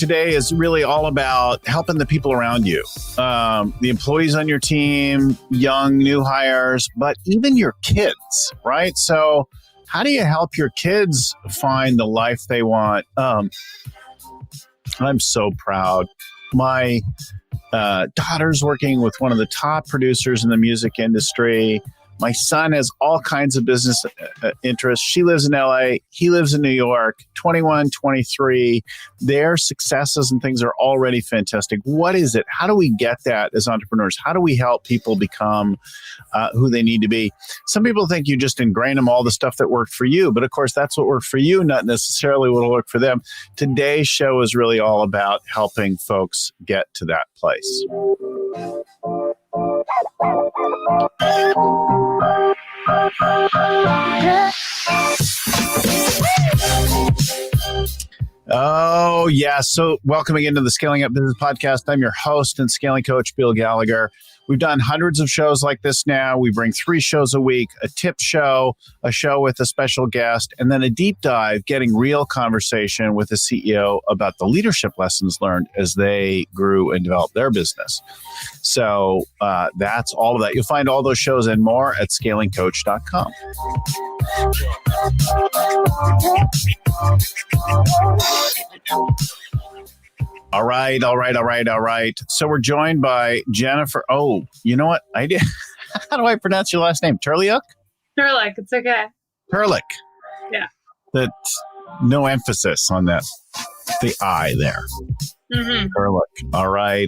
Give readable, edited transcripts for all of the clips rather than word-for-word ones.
today is really all about helping the people around you, the employees on your team, young, new hires, but even your kids, right? So how do you help your kids find the life they want? I'm so proud. My daughter's working with one of the top producers in the music industry. My son has all kinds of business interests. She lives in LA. He lives in New York, 21, 23. Their successes and things are already fantastic. What is it? How do we get that as entrepreneurs? How do we help people become who they need to be? Some people think you just ingrain them all the stuff that worked for you. But of course, that's what worked for you, not necessarily what will work for them. Today's show is really all about helping folks get to that place. Oh, yeah. So welcome again to the Scaling Up Business Podcast. I'm your host and scaling coach, Bill Gallagher. We've done hundreds of shows like this now. We bring 3 shows a week, a tip show, a show with a special guest, and then a deep dive, getting real conversation with the CEO about the leadership lessons learned as they grew and developed their business. So that's all of that. You'll find all those shows and more at scalingcoach.com. All right. So we're joined by Jennifer. Oh, you know what? I did. How do I pronounce your last name? Turliuk? Turliuk. It's okay. Turliuk. Yeah. That's no emphasis on that. The I there. Mm-hmm. Turliuk. All right.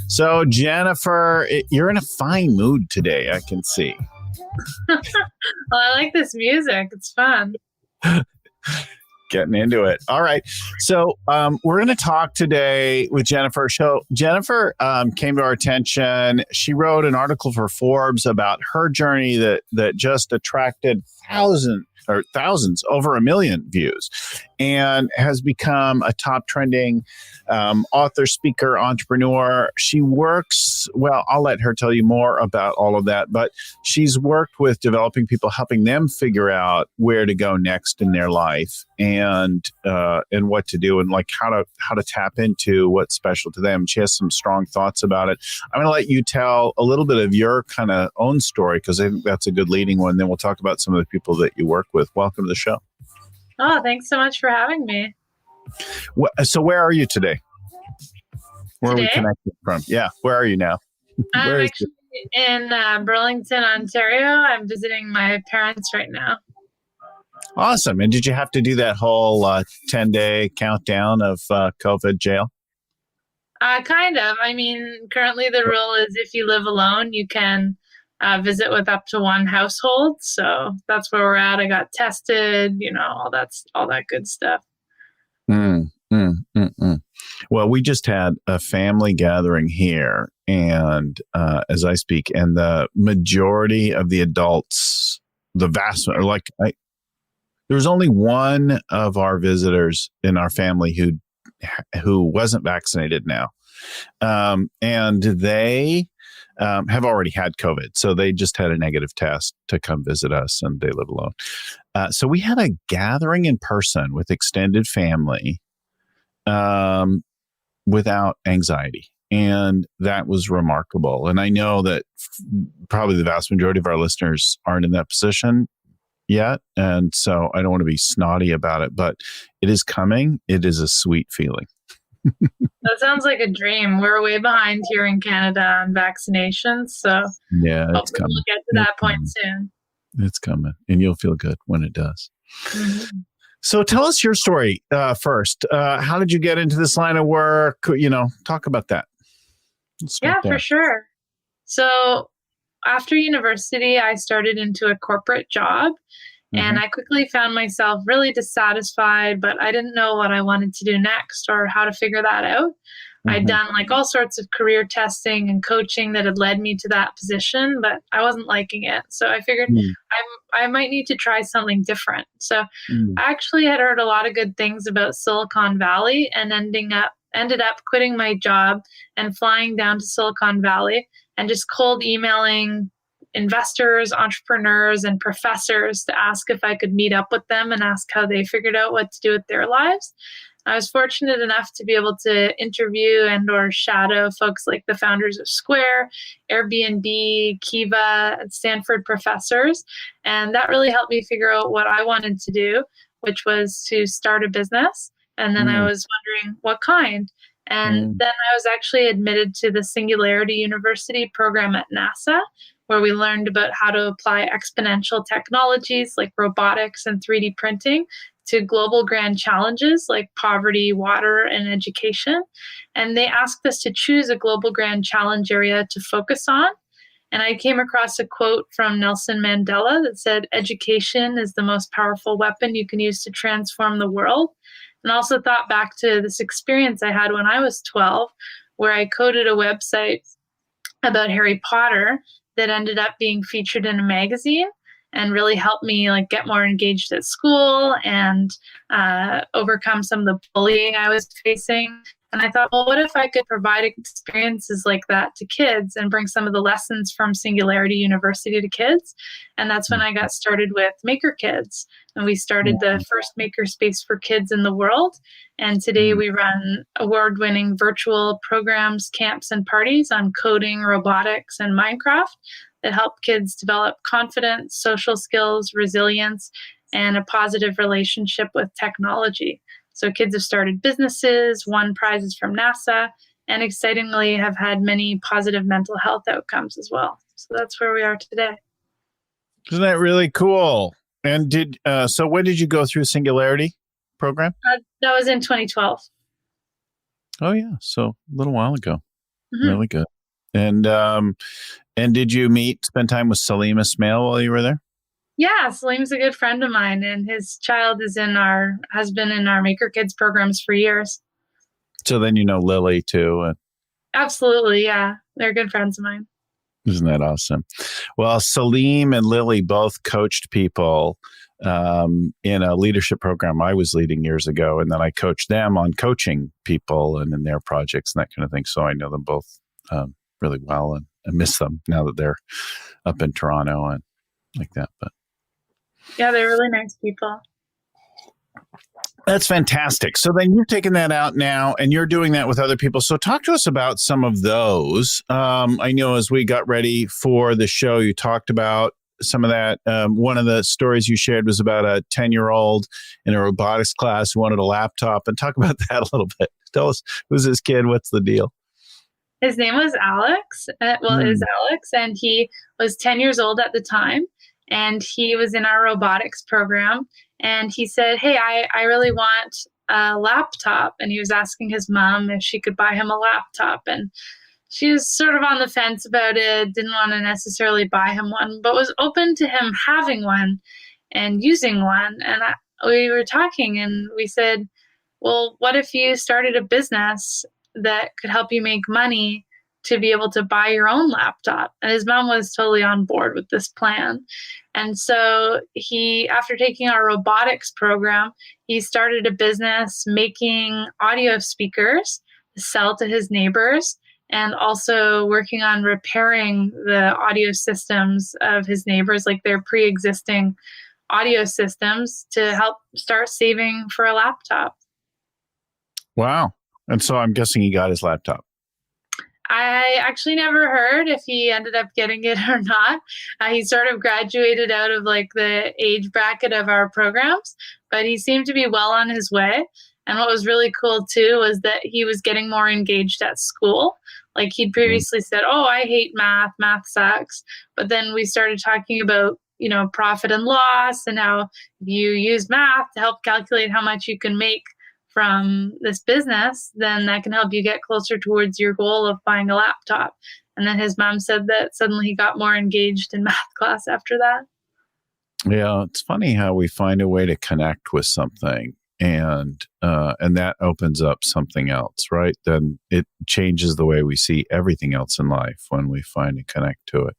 So Jennifer, you're in a fine mood today. I can see. Well, I like this music. It's fun. Getting into it. All right. So we're going to talk today with Jennifer. So Jennifer came to our attention. She wrote an article for Forbes about her journey that just attracted thousands, over 1 million views, and has become a top trending author, speaker, entrepreneur. She works, well, I'll let her tell you more about all of that, but she's worked with developing people, helping them figure out where to go next in their life and what to do and like how to tap into what's special to them. She has some strong thoughts about it. I'm going to let you tell a little bit of your kind of own story because I think that's a good leading one. Then we'll talk about some of the people that you work with. Welcome to the show. Oh, thanks so much for having me. So where are you today? Where today? Are we connected from? Yeah. Where are you now? I'm actually in Burlington, Ontario. I'm visiting my parents right now. Awesome. And did you have to do that whole 10-day countdown of COVID jail? Kind of. I mean, currently the rule is if you live alone, you can visit with up to 1 household. So that's where we're at. I got tested, all that good stuff. Well, we just had a family gathering here, and as I speak, and the majority of the adults, the vast, there was only one of our visitors in our family who wasn't vaccinated now, and they have already had COVID. So they just had a negative test to come visit us, and they live alone. So we had a gathering in person with extended family without anxiety. And that was remarkable. And I know that probably the vast majority of our listeners aren't in that position yet. And so I don't want to be snotty about it, but it is coming. It is a sweet feeling. That sounds like a dream. We're way behind here in Canada on vaccinations. So yeah, it's coming. We'll get to that point soon. It's coming. And you'll feel good when it does. Mm-hmm. So tell us your story first. How did you get into this line of work? Talk about that. Yeah, for sure. So after university, I started into a corporate job. And I quickly found myself really dissatisfied, but I didn't know what I wanted to do next or how to figure that out. I'd done all sorts of career testing and coaching that had led me to that position, but I wasn't liking it. So I figured I might need to try something different. So I actually had heard a lot of good things about Silicon Valley and ended up quitting my job and flying down to Silicon Valley and just cold emailing investors, entrepreneurs, and professors to ask if I could meet up with them and ask how they figured out what to do with their lives. I was fortunate enough to be able to interview and or shadow folks like the founders of Square, Airbnb, Kiva, and Stanford professors. And that really helped me figure out what I wanted to do, which was to start a business. And then I was wondering what kind. And then I was actually admitted to the Singularity University program at NASA, where we learned about how to apply exponential technologies like robotics and 3D printing to global grand challenges like poverty, water, and education. And they asked us to choose a global grand challenge area to focus on. And I came across a quote from Nelson Mandela that said, "Education is the most powerful weapon you can use to transform the world." And also thought back to this experience I had when I was 12, where I coded a website about Harry Potter that ended up being featured in a magazine and really helped me like get more engaged at school and overcome some of the bullying I was facing. And I thought, well, what if I could provide experiences like that to kids and bring some of the lessons from Singularity University to kids? And that's when I got started with Maker Kids. And we started the first makerspace for kids in the world. And today we run award-winning virtual programs, camps, and parties on coding, robotics, and Minecraft that help kids develop confidence, social skills, resilience, and a positive relationship with technology. So kids have started businesses, won prizes from NASA, and excitingly have had many positive mental health outcomes as well. So that's where we are today. Isn't that really cool? And so when did you go through Singularity program? That was in 2012. Oh yeah, so a little while ago. Really good. And did you spend time with Salim Ismail while you were there? Yeah, Salim's a good friend of mine, and his child has been in our Maker Kids programs for years. So then you know Lily too. Absolutely, yeah. They're good friends of mine. Isn't that awesome? Well, Salim and Lily both coached people in a leadership program I was leading years ago, and then I coached them on coaching people and in their projects and that kind of thing. So I know them both really well, and I miss them now that they're up in Toronto and like that. But yeah, they're really nice people. That's fantastic. So then you're taking that out now and you're doing that with other people. So talk to us about some of those. I know as we got ready for the show, you talked about some of that. One of the stories you shared was about a 10-year-old in a robotics class who wanted a laptop. And talk about that a little bit. Tell us, who's this kid? What's the deal? His name was Alex. Is Alex, and he was 10 years old at the time. And he was in our robotics program. And he said, "Hey, I really want a laptop." And he was asking his mom if she could buy him a laptop. And she was sort of on the fence about it, didn't want to necessarily buy him one, but was open to him having one and using one. And we were talking and we said, well, what if you started a business that could help you make money to be able to buy your own laptop? And his mom was totally on board with this plan. And so after taking our robotics program, he started a business making audio speakers to sell to his neighbors, and also working on repairing the audio systems of his neighbors, like their pre-existing audio systems, to help start saving for a laptop. Wow. And so I'm guessing he got his laptop. I actually never heard if he ended up getting it or not. He sort of graduated out of like the age bracket of our programs, but he seemed to be well on his way. And what was really cool too was that he was getting more engaged at school. Like he'd previously said, "Oh, I hate math. Math sucks." But then we started talking about, profit and loss, and how you use math to help calculate how much you can make from this business, then that can help you get closer towards your goal of buying a laptop. And then his mom said that suddenly he got more engaged in math class after that. Yeah, it's funny how we find a way to connect with something and that opens up something else, right? Then it changes the way we see everything else in life when we find a connect to it.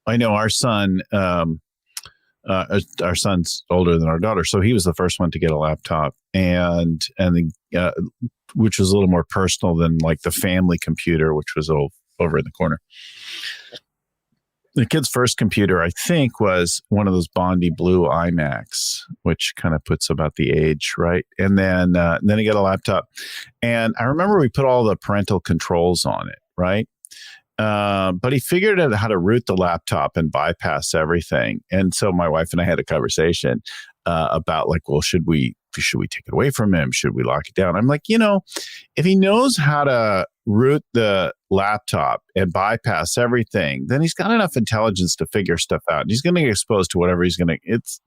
I know our son, our son's older than our daughter, so he was the first one to get a laptop, and which was a little more personal than like the family computer, which was over in the corner. the kid's first computer, I think, was one of those Bondi Blue iMacs, which kind of puts about the age, right? And then he got a laptop. And I remember we put all the parental controls on it, right? But he figured out how to root the laptop and bypass everything. And so my wife and I had a conversation about like, well, should we take it away from him? Should we lock it down? I'm like, if he knows how to root the laptop and bypass everything, then he's got enough intelligence to figure stuff out. And he's going to get exposed to whatever it's,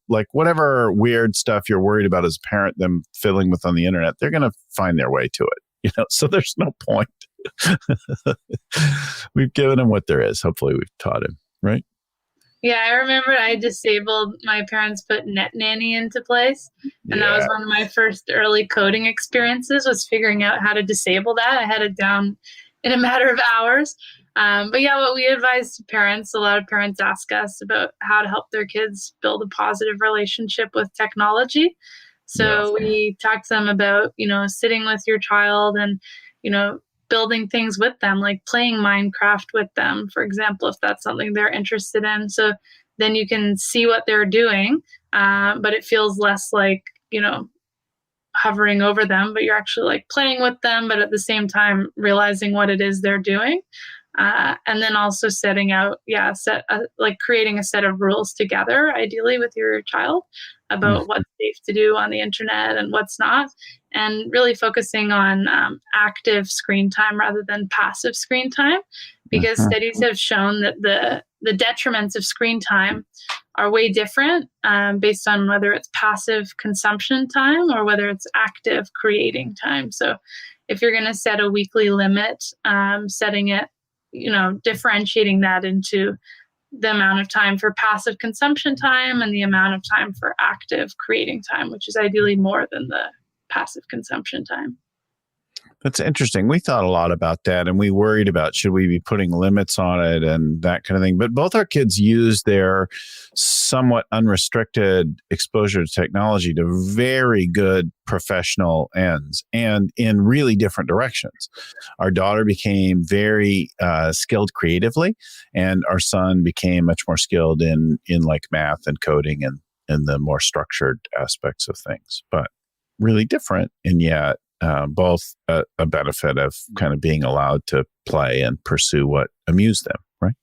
like whatever weird stuff you're worried about as a parent, them fiddling with on the internet, they're going to find their way to it, so there's no point. We've given him what there is. Hopefully we've taught him, right? Yeah, I remember I disabled, my parents put Net Nanny into place. And that was one of my first early coding experiences, was figuring out how to disable that. I had it down in a matter of hours. But yeah, what we advise to parents, a lot of parents ask us about how to help their kids build a positive relationship with technology. So we talk to them about, sitting with your child and, building things with them, like playing Minecraft with them, for example, if that's something they're interested in. So then you can see what they're doing, but it feels less like, hovering over them, but you're actually like playing with them, but at the same time realizing what it is they're doing. And then also setting out, like creating a set of rules together, ideally with your child, about what's safe to do on the internet and what's not, and really focusing on active screen time rather than passive screen time, because studies have shown that the detriments of screen time are way different based on whether it's passive consumption time or whether it's active creating time. So if you're going to set a weekly limit, setting it, differentiating that into the amount of time for passive consumption time and the amount of time for active creating time, which is ideally more than the passive consumption time. That's interesting. We thought a lot about that, and we worried about, should we be putting limits on it and that kind of thing. But both our kids use their somewhat unrestricted exposure to technology to very good professional ends and in really different directions. Our daughter became very skilled creatively, and our son became much more skilled in like math and coding and the more structured aspects of things, but really different. And yet, both a benefit of kind of being allowed to play and pursue what amused them, right?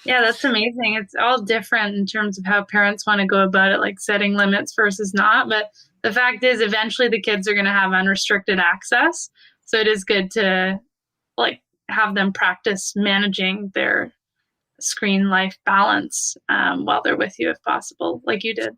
Yeah, that's amazing. It's all different in terms of how parents want to go about it, like setting limits versus not. But the fact is, eventually the kids are going to have unrestricted access. So it is good to like have them practice managing their screen life balance while they're with you, if possible, like you did.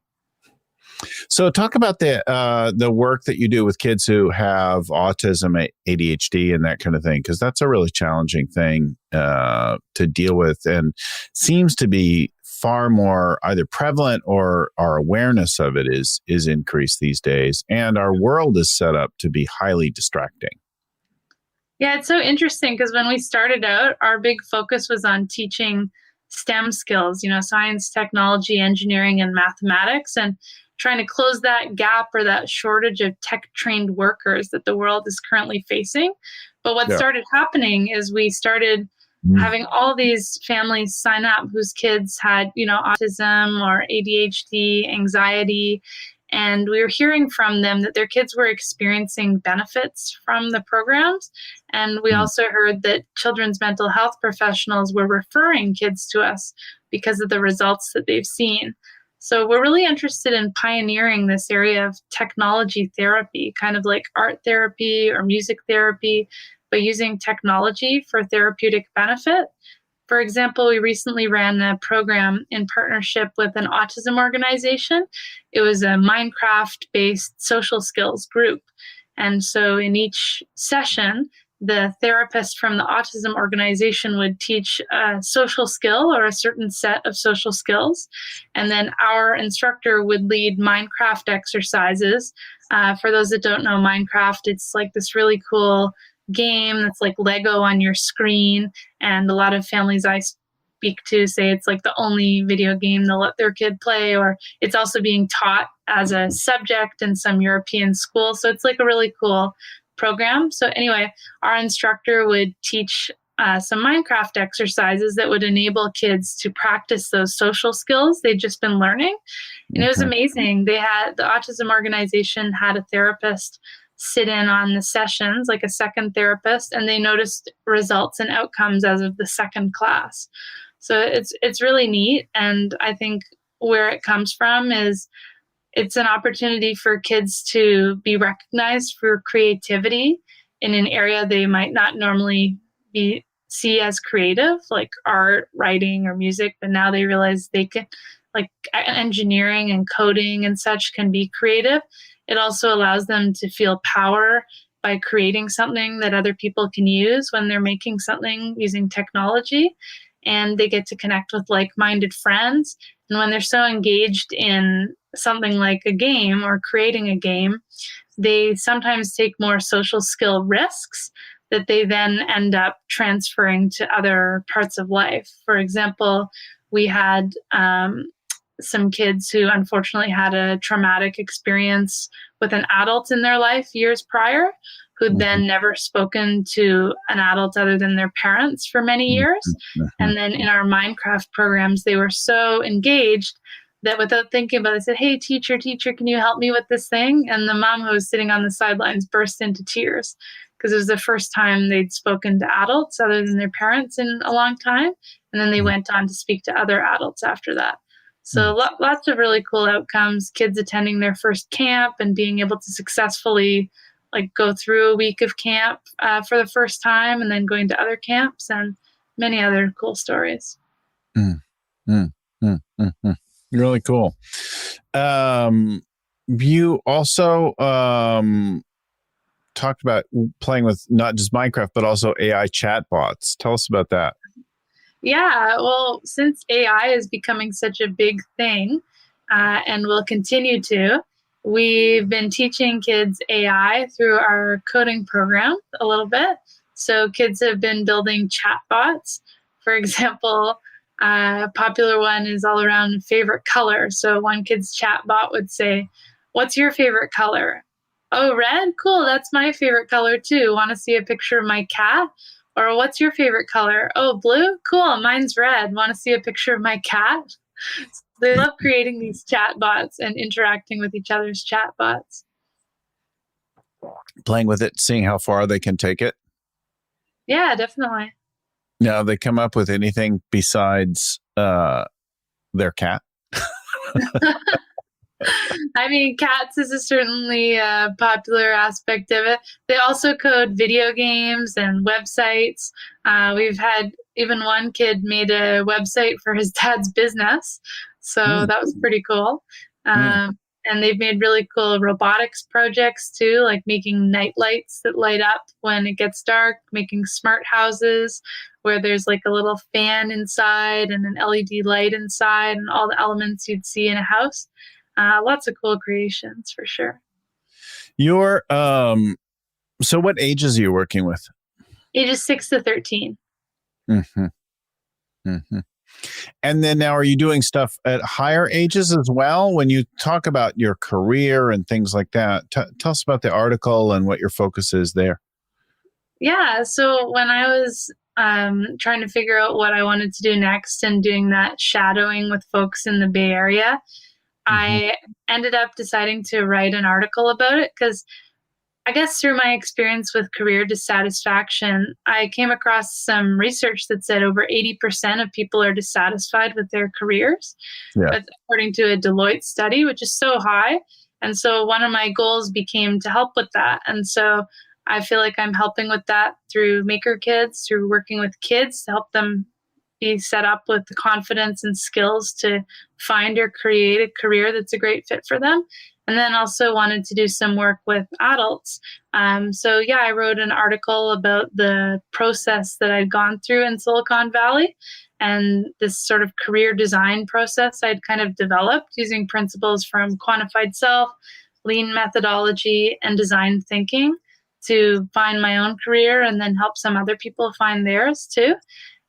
So talk about the work that you do with kids who have autism, ADHD, and that kind of thing, because that's a really challenging thing to deal with, and seems to be far more either prevalent or our awareness of it is increased these days, and our world is set up to be highly distracting. Yeah, it's so interesting because when we started out, our big focus was on teaching STEM skills, science, technology, engineering, and mathematics, and trying to close that gap or that shortage of tech-trained workers that the world is currently facing. But what started happening is we started having all these families sign up whose kids had, autism or ADHD, anxiety, and we were hearing from them that their kids were experiencing benefits from the programs. And we also heard that children's mental health professionals were referring kids to us because of the results that they've seen. So we're really interested in pioneering this area of technology therapy, kind of like art therapy or music therapy, but using technology for therapeutic benefit. For example, we recently ran a program in partnership with an autism organization. It was a Minecraft-based social skills group. And so in each session, the therapist from the autism organization would teach a social skill or a certain set of social skills. And then our instructor would lead Minecraft exercises. For those that don't know Minecraft, it's like this really cool game that's like Lego on your screen. And a lot of families I speak to say it's like the only video game they'll let their kid play, or it's also being taught as a subject in some European schools. So it's like a really cool program. So anyway, our instructor would teach some Minecraft exercises that would enable kids to practice those social skills they'd just been learning. And it was amazing. The autism organization had a therapist sit in on the sessions, like a second therapist, and they noticed results and outcomes as of the second class. So it's really neat. And I think where it comes from is it's an opportunity for kids to be recognized for creativity in an area they might not normally see as creative, like art, writing, or music, but now they realize they can, like engineering and coding and such, can be creative. It also allows them to feel power by creating something that other people can use when they're making something using technology, and they get to connect with like-minded friends. And when they're so engaged in something like a game or creating a game, they sometimes take more social skill risks that they then end up transferring to other parts of life. For example, we had some kids who unfortunately had a traumatic experience with an adult in their life years prior, who'd then never spoken to an adult other than their parents for many years. And then in our Minecraft programs, they were so engaged that without thinking about it, they said, "Hey, teacher, can you help me with this thing?" And the mom who was sitting on the sidelines burst into tears because it was the first time they'd spoken to adults other than their parents in a long time. And then they went on to speak to other adults after that. So lots of really cool outcomes, kids attending their first camp and being able to successfully go through a week of camp for the first time, and then going to other camps, and many other cool stories. Really cool. You also talked about playing with not just Minecraft, but also AI chatbots. Tell us about that. Yeah, well, since AI is becoming such a big thing and will continue to, we've been teaching kids AI through our coding program a little bit. So kids have been building chatbots. For example, a popular one is all around favorite color. So one kid's chatbot would say, "What's your favorite color?" "Oh, red? Cool, that's my favorite color too. Want to see a picture of my cat?" Or, "What's your favorite color?" "Oh, blue? Cool, mine's red. Want to see a picture of my cat?" So they love creating these chatbots and interacting with each other's chatbots. Playing with it, seeing how far they can take it. Yeah, definitely. Now, they come up with anything besides their cat? I mean, cats is a certainly popular aspect of it. They also code video games and websites. We've had even one kid made a website for his dad's business. So that was pretty cool. And they've made really cool robotics projects too, like making night lights that light up when it gets dark, making smart houses where there's like a little fan inside and an LED light inside and all the elements you'd see in a house. Lots of cool creations for sure. Your so what ages are you working with? Ages 6 to 13. And then now, are you doing stuff at higher ages as well? When you talk about your career and things like that, tell us about the article and what your focus is there. Yeah, so when I was trying to figure out what I wanted to do next and doing that shadowing with folks in the Bay Area, I ended up deciding to write an article about it because I guess through my experience with career dissatisfaction, I came across some research that said over 80% of people are dissatisfied with their careers, according to a Deloitte study, which is so high. And so one of my goals became to help with that. And so I feel like I'm helping with that through Maker Kids, through working with kids to help them be set up with the confidence and skills to find or create a career that's a great fit for them. And then also wanted to do some work with adults. I wrote an article about the process that I'd gone through in Silicon Valley and this sort of career design process I'd kind of developed using principles from quantified self, lean methodology, and design thinking to find my own career and then help some other people find theirs too.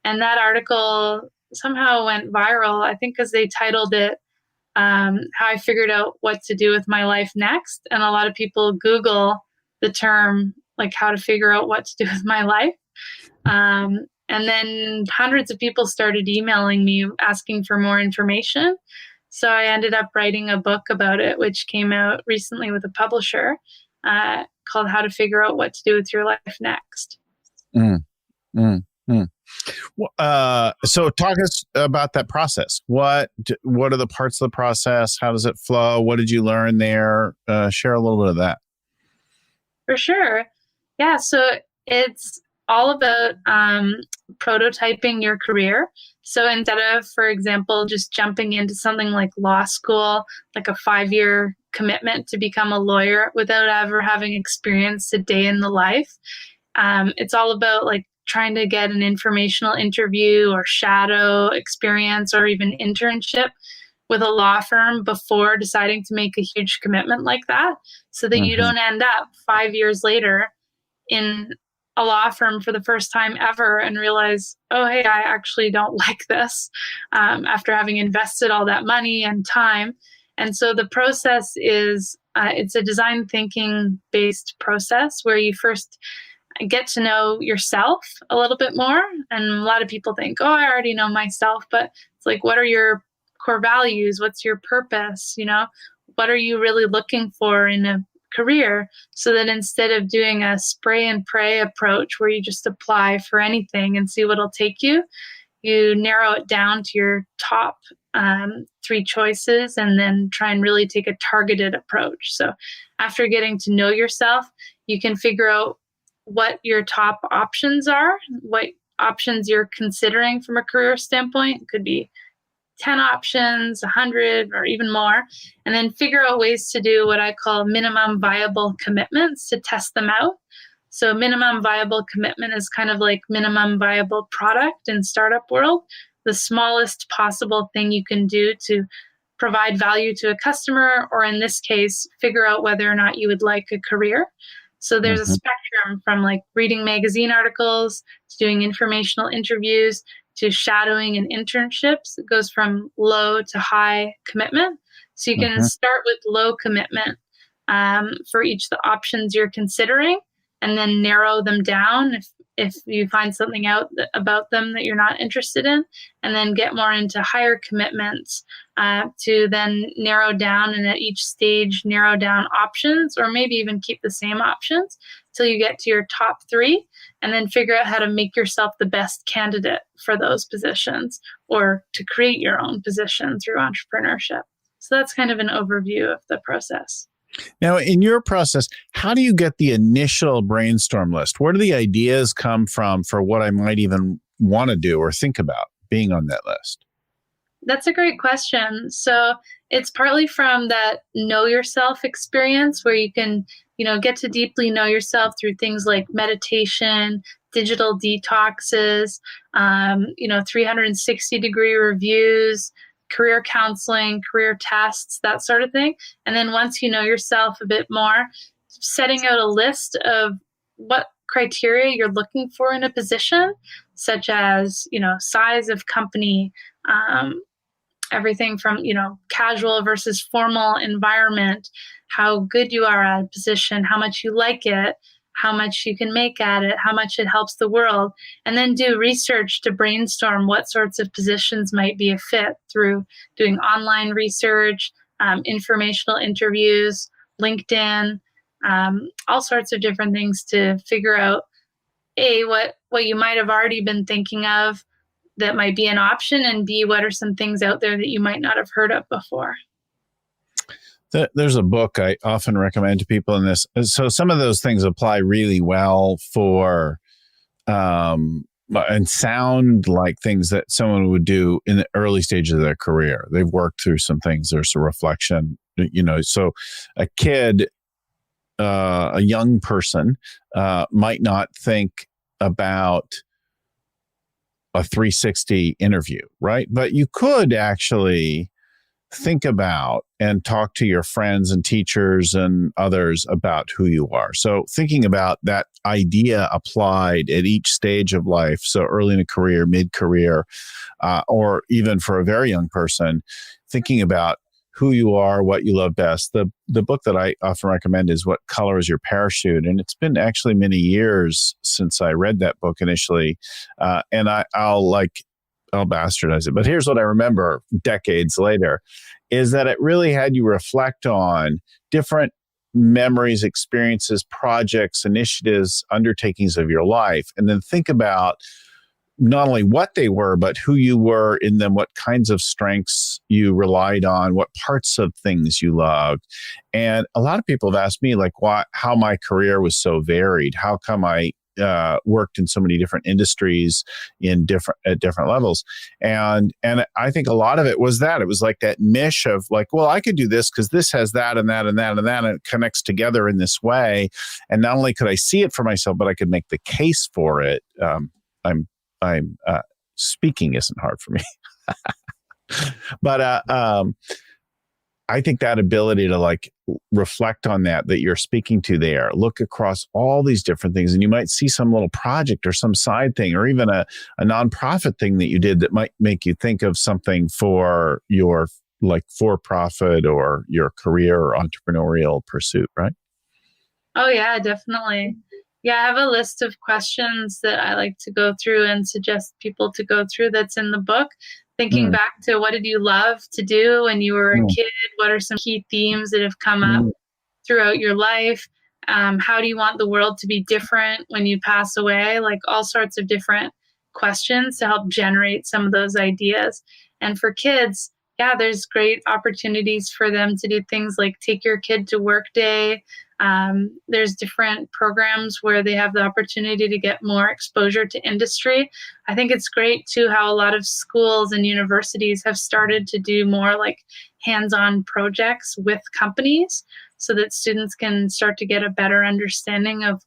And that article somehow went viral, I think because they titled it how I figured out what to do with my life next. And a lot of people Google the term, like how to figure out what to do with my life. And then hundreds of people started emailing me asking for more information. So I ended up writing a book about it, which came out recently with a publisher called How to Figure Out What to Do with Your Life Next. Mm, mm, mm. So talk us about that process. What are the parts of the process? How does it flow? What did you learn there? Share a little bit of that. For sure. Yeah. So it's all about prototyping your career. So instead of, for example, just jumping into something like law school, like a 5-year commitment to become a lawyer without ever having experienced a day in the life, it's all about like trying to get an informational interview or shadow experience or even internship with a law firm before deciding to make a huge commitment like that, so that you don't end up 5 years later in a law firm for the first time ever and realize, oh, hey, I actually don't like this, after having invested all that money and time. And so the process is, it's a design thinking based process where you first get to know yourself a little bit more. And a lot of people think, oh, I already know myself, but it's like, what are your core values? What's your purpose? What are you really looking for in a career, so that instead of doing a spray and pray approach where you just apply for anything and see what'll take you, you narrow it down to your top 3 choices and then try and really take a targeted approach. So after getting to know yourself, you can figure out what your top options are, what options you're considering from a career standpoint. It could be 10 options, 100, or even more, and then figure out ways to do what I call minimum viable commitments to test them out. So minimum viable commitment is kind of like minimum viable product in startup world, the smallest possible thing you can do to provide value to a customer, or in this case, figure out whether or not you would like a career. So there's a spectrum from like reading magazine articles to doing informational interviews to shadowing and internships. It goes from low to high commitment. So you can start with low commitment for each of the options you're considering, and then narrow them down if you find something out about them that you're not interested in, and then get more into higher commitments to then narrow down, and at each stage narrow down options, or maybe even keep the same options till you get to your top 3, and then figure out how to make yourself the best candidate for those positions, or to create your own position through entrepreneurship. So that's kind of an overview of the process. Now, in your process, how do you get the initial brainstorm list? Where do the ideas come from for what I might even want to do or think about being on that list? That's a great question. So it's partly from that know yourself experience where you can, get to deeply know yourself through things like meditation, digital detoxes, 360-degree reviews, career counseling, career tests, that sort of thing. And then once you know yourself a bit more, setting out a list of what criteria you're looking for in a position, such as, size of company, everything from, casual versus formal environment, how good you are at a position, how much you like it, how much you can make at it, how much it helps the world, and then do research to brainstorm what sorts of positions might be a fit through doing online research, informational interviews, LinkedIn, all sorts of different things to figure out, A, what you might have already been thinking of that might be an option, and B, what are some things out there that you might not have heard of before. There's a book I often recommend to people in this. So some of those things apply really well for and sound like things that someone would do in the early stages of their career. They've worked through some things. There's a reflection, so a kid, a young person might not think about a 360 interview, right? But you could actually think about and talk to your friends and teachers and others about who you are. So thinking about that idea applied at each stage of life, so early in a career, mid-career, or even for a very young person, thinking about who you are, what you love best. The book that I often recommend is What Color Is Your Parachute? And it's been actually many years since I read that book initially. And I'll bastardize it. But here's what I remember decades later is that it really had you reflect on different memories, experiences, projects, initiatives, undertakings of your life, and then think about not only what they were, but who you were in them, what kinds of strengths you relied on, what parts of things you loved. And a lot of people have asked me, like, how my career was so varied. How come I worked in so many different industries at different levels. And I think a lot of it was that. It was like that mish of like, well, I could do this because this has that and that and that and that, and it connects together in this way. And not only could I see it for myself, but I could make the case for it. I'm speaking isn't hard for me. But I think that ability to like reflect on that you're speaking to there, look across all these different things, and you might see some little project or some side thing or even a nonprofit thing that you did that might make you think of something for your like for-profit or your career or entrepreneurial pursuit, right? Oh, yeah, definitely. Yeah, I have a list of questions that I like to go through and suggest people to go through that's in the book. Thinking back to what did you love to do when you were a kid? What are some key themes that have come up throughout your life? How do you want the world to be different when you pass away? Like all sorts of different questions to help generate some of those ideas. And for kids, yeah, there's great opportunities for them to do things like take your kid to work day. There's different programs where they have the opportunity to get more exposure to industry. I think it's great too how a lot of schools and universities have started to do more like hands-on projects with companies so that students can start to get a better understanding of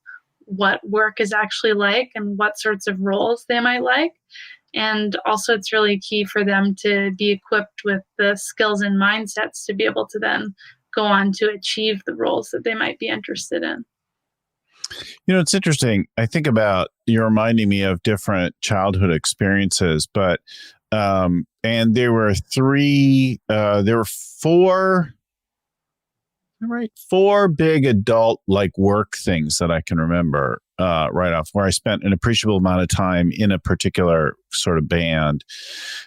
what work is actually like and what sorts of roles they might like. And also it's really key for them to be equipped with the skills and mindsets to be able to then go on to achieve the roles that they might be interested in. You know, it's interesting. I think about you're reminding me of different childhood experiences, but and there were four big adult like work things that I can remember right off, where I spent an appreciable amount of time in a particular sort of band.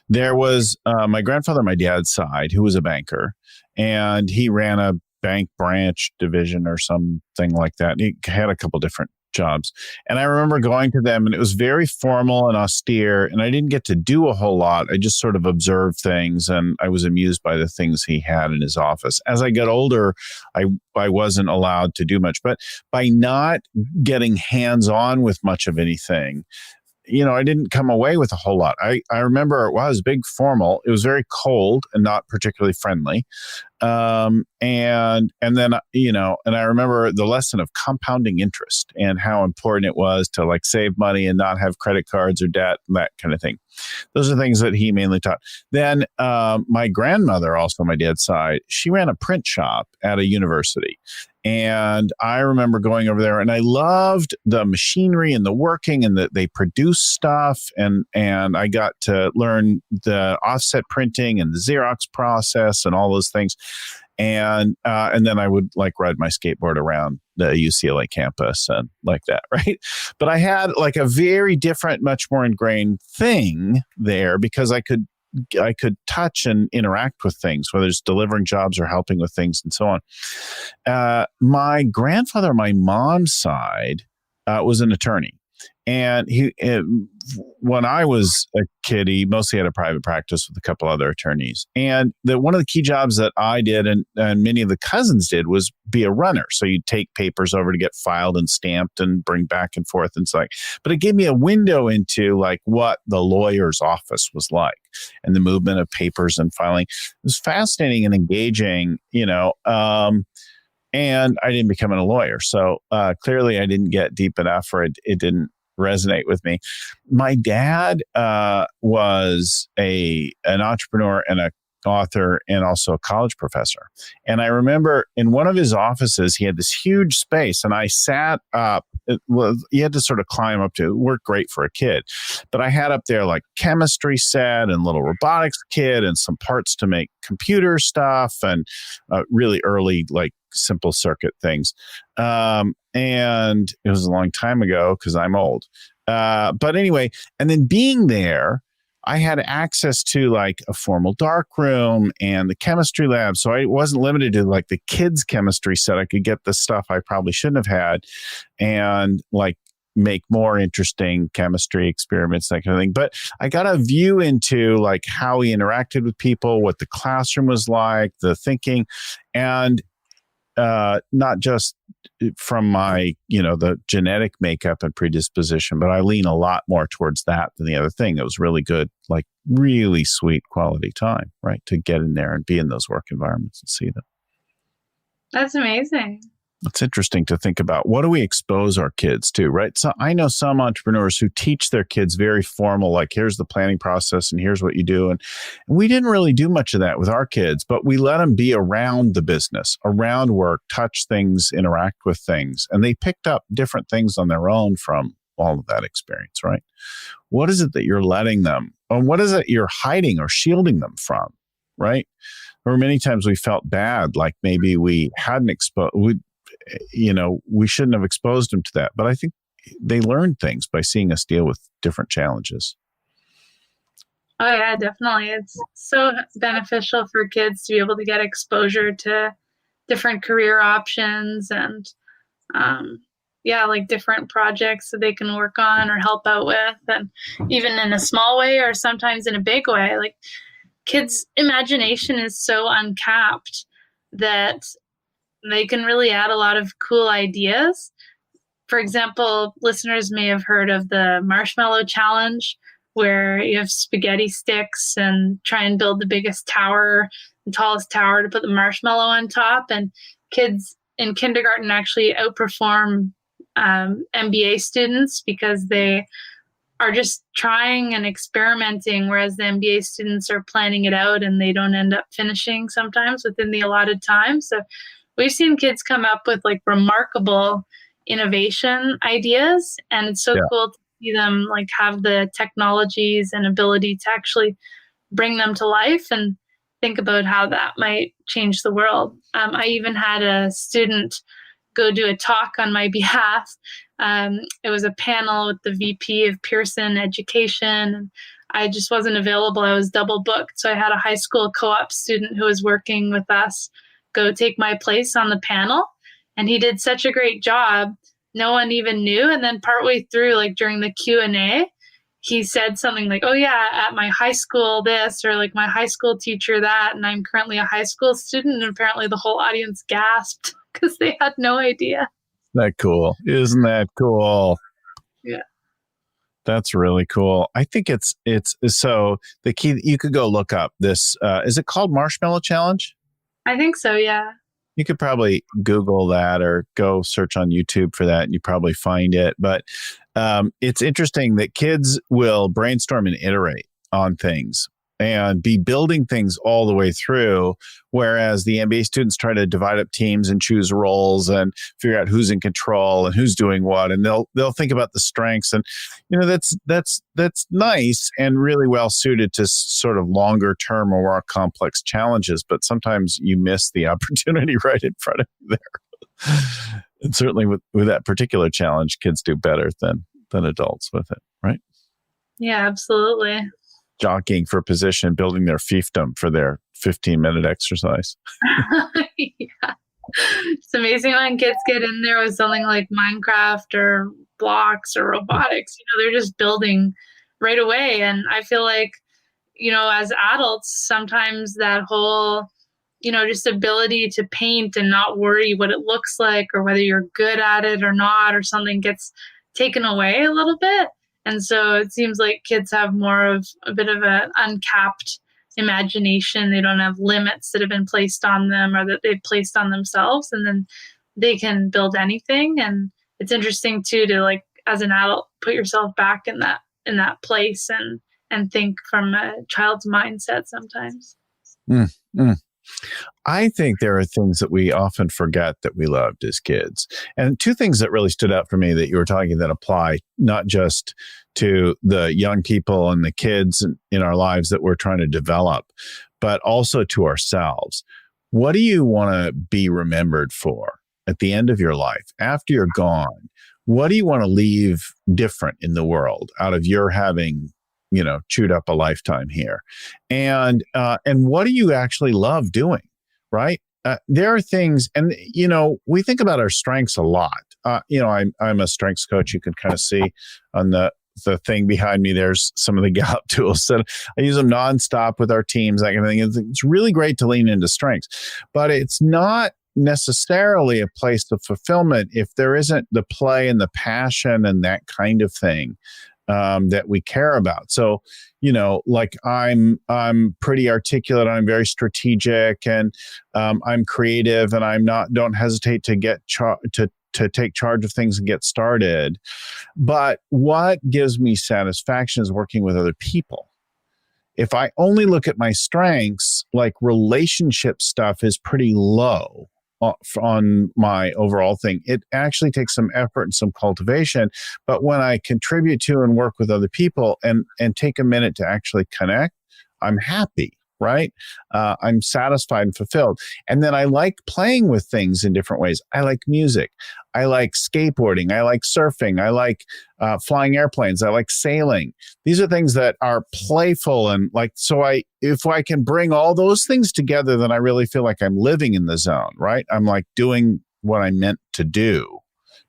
There was my grandfather on my dad's side, who was a banker, and he ran a bank branch division or something like that. He had a couple different jobs. And I remember going to them, and it was very formal and austere, and I didn't get to do a whole lot. I just sort of observed things, and I was amused by the things he had in his office. As I got older, I wasn't allowed to do much. But by not getting hands-on with much of anything, you know, I didn't come away with a whole lot. I remember it was big formal. It was very cold and not particularly friendly. And then, you know, and I remember the lesson of compounding interest and how important it was to like save money and not have credit cards or debt and that kind of thing. Those are things that he mainly taught. Then my grandmother, also on my dad's side, she ran a print shop at a university. And I remember going over there, and I loved the machinery and the working, and that they produce stuff. And I got to learn the offset printing and the Xerox process and all those things. And then I would like ride my skateboard around the UCLA campus and like that, right? But I had like a very different, much more ingrained thing there because I could touch and interact with things, whether it's delivering jobs or helping with things and so on. My grandfather, on my mom's side, was an attorney. And when I was a kid, he mostly had a private practice with a couple other attorneys. And one of the key jobs that I did and many of the cousins did was be a runner. So you'd take papers over to get filed and stamped and bring back and forth and so. But it gave me a window into like what the lawyer's office was like and the movement of papers and filing. It was fascinating and engaging, you know. And I didn't become a lawyer. So clearly I didn't get deep enough, or it didn't resonate with me. My dad was an entrepreneur and a author and also a college professor. And I remember in one of his offices, he had this huge space, and I sat up. You had to sort of climb up to it. It worked great for a kid. But I had up there like chemistry set and little robotics kit and some parts to make computer stuff and really early, like simple circuit things. And it was a long time ago because I'm old. But anyway, and then being there, I had access to like a formal dark room and the chemistry lab. So I wasn't limited to like the kids' chemistry set. I could get the stuff I probably shouldn't have had and like make more interesting chemistry experiments, that kind of thing. But I got a view into like how he interacted with people, what the classroom was like, the thinking, and not just from my, the genetic makeup and predisposition, but I lean a lot more towards that than the other thing. It was really good, like really sweet quality time, right? To get in there and be in those work environments and see them. That's amazing. It's interesting to think about. What do we expose our kids to, right? So I know some entrepreneurs who teach their kids very formal, like here's the planning process and here's what you do. And we didn't really do much of that with our kids, but we let them be around the business, around work, touch things, interact with things. And they picked up different things on their own from all of that experience, right? What is it that you're letting them, or what is it you're hiding or shielding them from, right? Or many times we felt bad, like maybe we hadn't exposed, we shouldn't have exposed them to that. But I think they learn things by seeing us deal with different challenges. Oh, yeah, definitely. It's so beneficial for kids to be able to get exposure to different career options and, like different projects that they can work on or help out with. And even in a small way or sometimes in a big way, like kids' imagination is so uncapped that they can really add a lot of cool ideas. For example, listeners may have heard of the marshmallow challenge, where you have spaghetti sticks and try and build the biggest tower, the tallest tower to put the marshmallow on top. And kids in kindergarten actually outperform MBA students because they are just trying and experimenting, whereas the MBA students are planning it out and they don't end up finishing sometimes within the allotted time. So we've seen kids come up with like remarkable innovation ideas, and it's so cool to see them like have the technologies and ability to actually bring them to life and think about how that might change the world. I even had a student go do a talk on my behalf. It was a panel with the VP of Pearson Education. I just wasn't available. I was double booked. So I had a high school co-op student who was working with us go take my place on the panel. And he did such a great job. No one even knew. And then partway through, like during the Q&A, he said something like, oh yeah, at my high school this, or like my high school teacher that, and I'm currently a high school student. And apparently the whole audience gasped because they had no idea. Isn't that cool? Isn't that cool? Yeah. That's really cool. I think it's so the key, you could go look up this, is it called Marshmallow Challenge? I think so, yeah. You could probably Google that or go search on YouTube for that and you probably find it. But it's interesting that kids will brainstorm and iterate on things and be building things all the way through, whereas the MBA students try to divide up teams and choose roles and figure out who's in control and who's doing what, and they'll think about the strengths, and that's nice and really well suited to sort of longer term or more complex challenges, but sometimes you miss the opportunity right in front of you there. And certainly with that particular challenge, kids do better than adults with it, right? Yeah, absolutely. Jockeying for position, building their fiefdom for their 15-minute exercise. Yeah. It's amazing when kids get in there with something like Minecraft or blocks or robotics. They're just building right away. And I feel like, as adults, sometimes that whole, just ability to paint and not worry what it looks like or whether you're good at it or not, or something gets taken away a little bit. And so it seems like kids have more of a bit of an uncapped imagination. They don't have limits that have been placed on them or that they've placed on themselves, and then they can build anything. And it's interesting too to, like, as an adult, put yourself back in that place and think from a child's mindset sometimes. Mm, mm. I think there are things that we often forget that we loved as kids. And two things that really stood out for me that you were talking that apply not just to the young people and the kids in our lives that we're trying to develop, but also to ourselves. What do you want to be remembered for at the end of your life, after you're gone? What do you want to leave different in the world out of your having, chewed up a lifetime here? And what do you actually love doing? Right? There are things, and we think about our strengths a lot. I'm a strengths coach. You can kind of see on the thing behind me. There's some of the Gallup tools that I use them nonstop with our teams. That kind of thing. It's really great to lean into strengths, but it's not necessarily a place of fulfillment if there isn't the play and the passion and that kind of thing that we care about. So, like I'm pretty articulate, I'm very strategic, and I'm creative, and don't hesitate to get to take charge of things and get started. But what gives me satisfaction is working with other people. If I only look at my strengths, like relationship stuff is pretty low on my overall thing. It actually takes some effort and some cultivation. But when I contribute to and work with other people and take a minute to actually connect, I'm happy, right? I'm satisfied and fulfilled. And then I like playing with things in different ways. I like music. I like skateboarding. I like surfing. I like flying airplanes. I like sailing. These are things that are playful and if I can bring all those things together, then I really feel like I'm living in the zone, right? I'm like doing what I meant to do.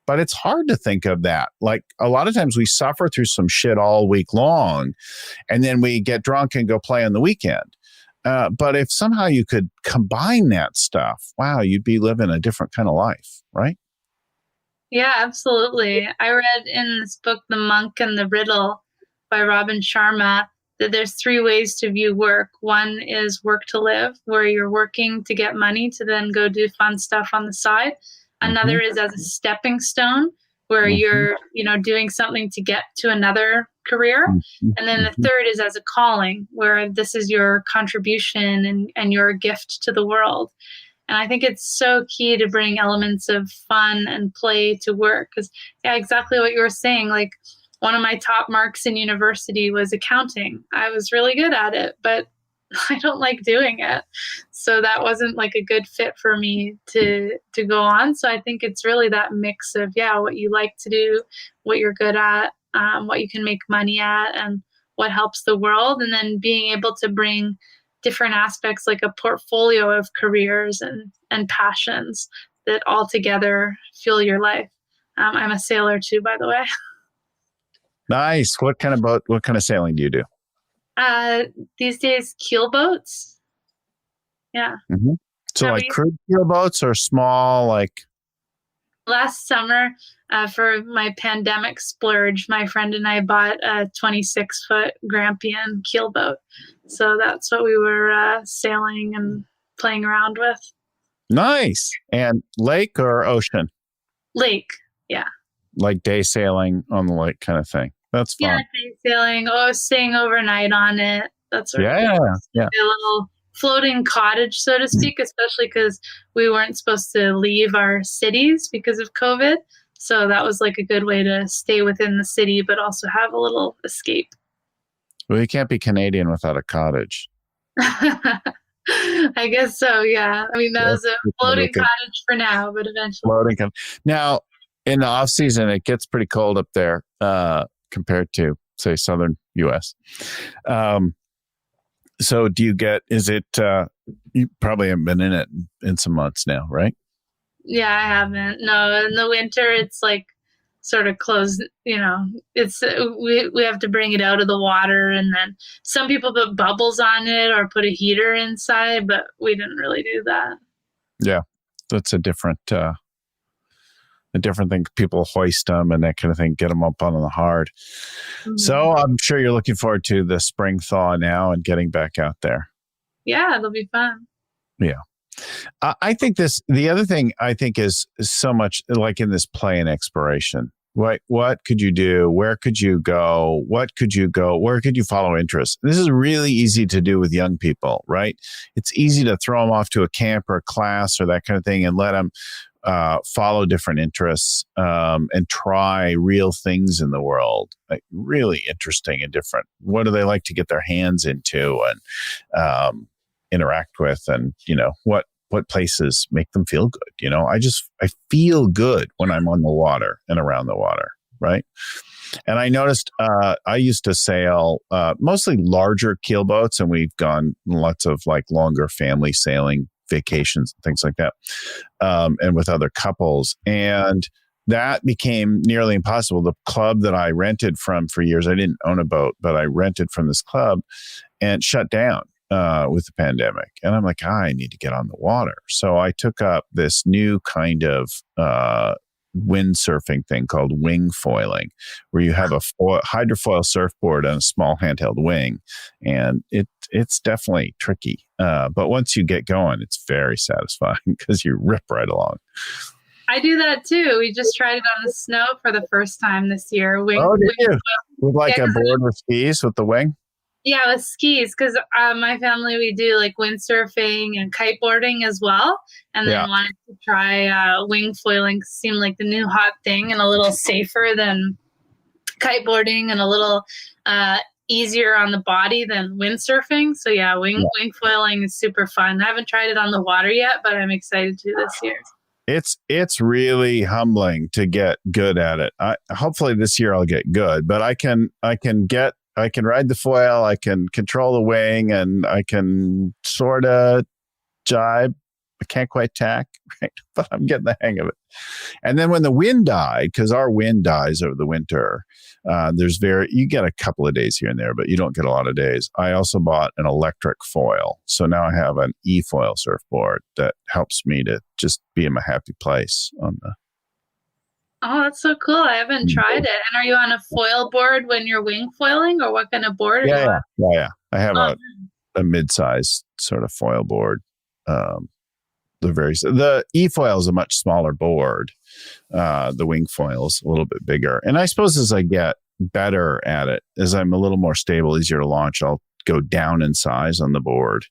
But it's hard to think of that. Like a lot of times we suffer through some shit all week long, and then we get drunk and go play on the weekend. But if somehow you could combine that stuff, wow, you'd be living a different kind of life, right? Yeah, absolutely. I read in this book, The Monk and the Riddle by Robin Sharma, that there's 3 ways to view work. One is work to live, where you're working to get money to then go do fun stuff on the side. Another is as a stepping stone, where you're, doing something to get to another career. And then the third is as a calling, where this is your contribution and your gift to the world. And I think it's so key to bring elements of fun and play to work. Because, yeah, exactly what you were saying. Like, one of my top marks in university was accounting. I was really good at it, but I don't like doing it. So that wasn't like a good fit for me to go on. So I think it's really that mix of, what you like to do, what you're good at, what you can make money at, and what helps the world. And then being able to bring different aspects, like a portfolio of careers and passions that all together fuel your life. I'm a sailor too, by the way. Nice. What kind of sailing do you do? These days, keel boats. Yeah. Mm-hmm. So like cruise keel boats or small, like? Last summer, for my pandemic splurge, my friend and I bought a 26-foot Grampian keel boat. So that's what we were sailing and playing around with. Nice. And lake or ocean? Lake, yeah. Like day sailing on the lake kind of thing. That's fun. Yeah, day sailing. Staying overnight on it. That's sort of yeah. A little floating cottage, so to speak, especially because we weren't supposed to leave our cities because of COVID. So that was like a good way to stay within the city, but also have a little escape. Well, you can't be Canadian without a cottage. I guess so, yeah. I mean, that was a floating cottage for now, but eventually. Now, in the off season, it gets pretty cold up there compared to, say, southern U.S. So you probably haven't been in it in some months now, right? Yeah, I haven't. No, in the winter, it's like sort of closed, it's, we have to bring it out of the water, and then some people put bubbles on it or put a heater inside, but we didn't really do that. Yeah, that's a different thing. People hoist them and that kind of thing, get them up on the hard. Mm-hmm. So I'm sure you're looking forward to the spring thaw now and getting back out there. Yeah, it'll be fun. Yeah. I think the other thing I think is so much like in this play and exploration, What could you do? Where could you go? What could you go? Where could you follow interest? This is really easy to do with young people, right? It's easy to throw them off to a camp or a class or that kind of thing and let them follow different interests and try real things in the world, like really interesting and different. What do they like to get their hands into and interact with? And, what places make them feel good? I feel good when I'm on the water and around the water, right? And I noticed I used to sail mostly larger keelboats, and we've gone lots of like longer family sailing vacations and things like that, and with other couples. And that became nearly impossible. The club that I rented from for years, I didn't own a boat, but I rented from this club, and shut down with the pandemic. And I'm like, I need to get on the water. So I took up this new kind of windsurfing thing called wing foiling, where you have a hydrofoil surfboard and a small handheld wing. And it's definitely tricky. But once you get going, it's very satisfying because you rip right along. I do that too. We just tried it on the snow for the first time this year. Did you? With like a board with skis with the wing? Yeah, with skis, because my family, we do like windsurfing and kiteboarding as well. And then wanted to try wing foiling. Seemed like the new hot thing and a little safer than kiteboarding and a little easier on the body than windsurfing. So wing foiling is super fun. I haven't tried it on the water yet, but I'm excited to this year. It's really humbling to get good at it. Hopefully this year I'll get good, but I can ride the foil, I can control the wing, and I can sort of jibe. I can't quite tack, right? But I'm getting the hang of it. And then when the wind died, because our wind dies over the winter, you get a couple of days here and there, but you don't get a lot of days. I also bought an electric foil. So now I have an e-foil surfboard that helps me to just be in my happy place on the. Oh, that's so cool. I haven't tried it. And are you on a foil board when you're wing foiling, or what kind of board are you on? Yeah. I have a mid-sized sort of foil board. The e-foil is a much smaller board. The wing foil is a little bit bigger. And I suppose as I get better at it, as I'm a little more stable, easier to launch, I'll go down in size on the board.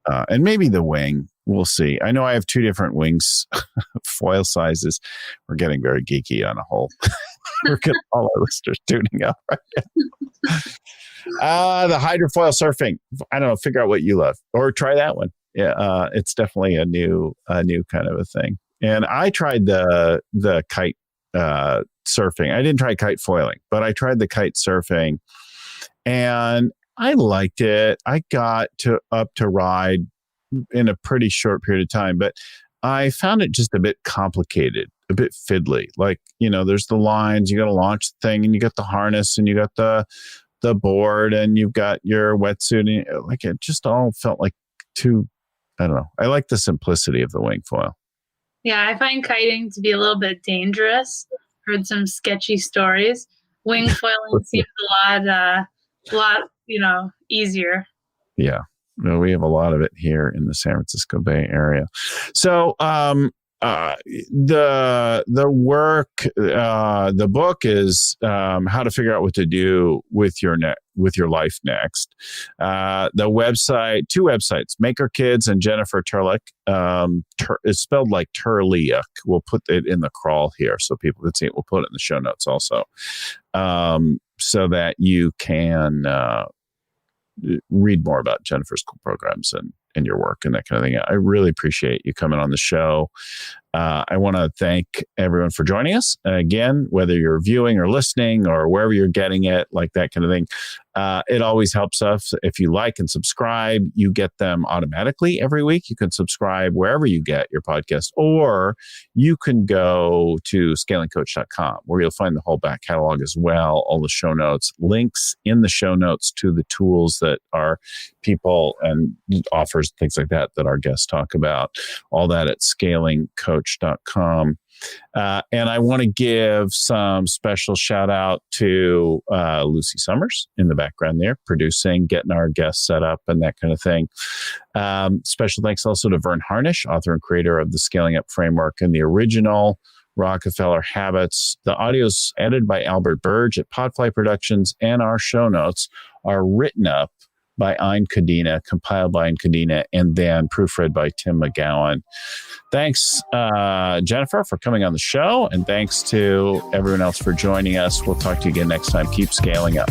And maybe the wing. We'll see. I know I have two different wings, foil sizes. We're getting very geeky on a whole. We're getting all our listeners tuning out right now. The hydrofoil surfing. I don't know. Figure out what you love, or try that one. Yeah, it's definitely a new kind of a thing. And I tried the kite surfing. I didn't try kite foiling, but I tried the kite surfing, and I liked it. I got up to ride in a pretty short period of time, but I found it just a bit complicated, a bit fiddly. Like, there's the lines, you got to launch the thing, and you got the harness, and you got the board, and you've got your wetsuit, and like it just all felt like too, I don't know. I like the simplicity of the wing foil. Yeah, I find kiting to be a little bit dangerous. Heard some sketchy stories. Wing foiling seems a lot, easier. Yeah. No, we have a lot of it here in the San Francisco Bay Area. So the book is how to figure out what to do with your life next. The website, two websites, Maker Kids and Jennifer Turliuk. It's spelled like Turliuk. We'll put it in the crawl here so people can see it. We'll put it in the show notes also, so that you can read more about Jennifer's cool programs and your work and that kind of thing. I really appreciate you coming on the show. I want to thank everyone for joining us. Again, whether you're viewing or listening or wherever you're getting it, like that kind of thing, it always helps us. If you like and subscribe, you get them automatically every week. You can subscribe wherever you get your podcast, or you can go to scalingcoach.com where you'll find the whole back catalog as well, all the show notes, links in the show notes to the tools that our people and offers, things like that our guests talk about, all that at scalingcoach.com. And I want to give some special shout out to Lucy Summers in the background there, producing, getting our guests set up and that kind of thing. Special thanks also to Vern Harnish, author and creator of the Scaling Up Framework and the original Rockefeller Habits. The audio is edited by Albert Burge at Podfly Productions, and our show notes are written up by Ein Kadena, compiled by Ein Kadena, and then proofread by Tim McGowan. Thanks, Jennifer, for coming on the show, and thanks to everyone else for joining us. We'll talk to you again next time. Keep scaling up.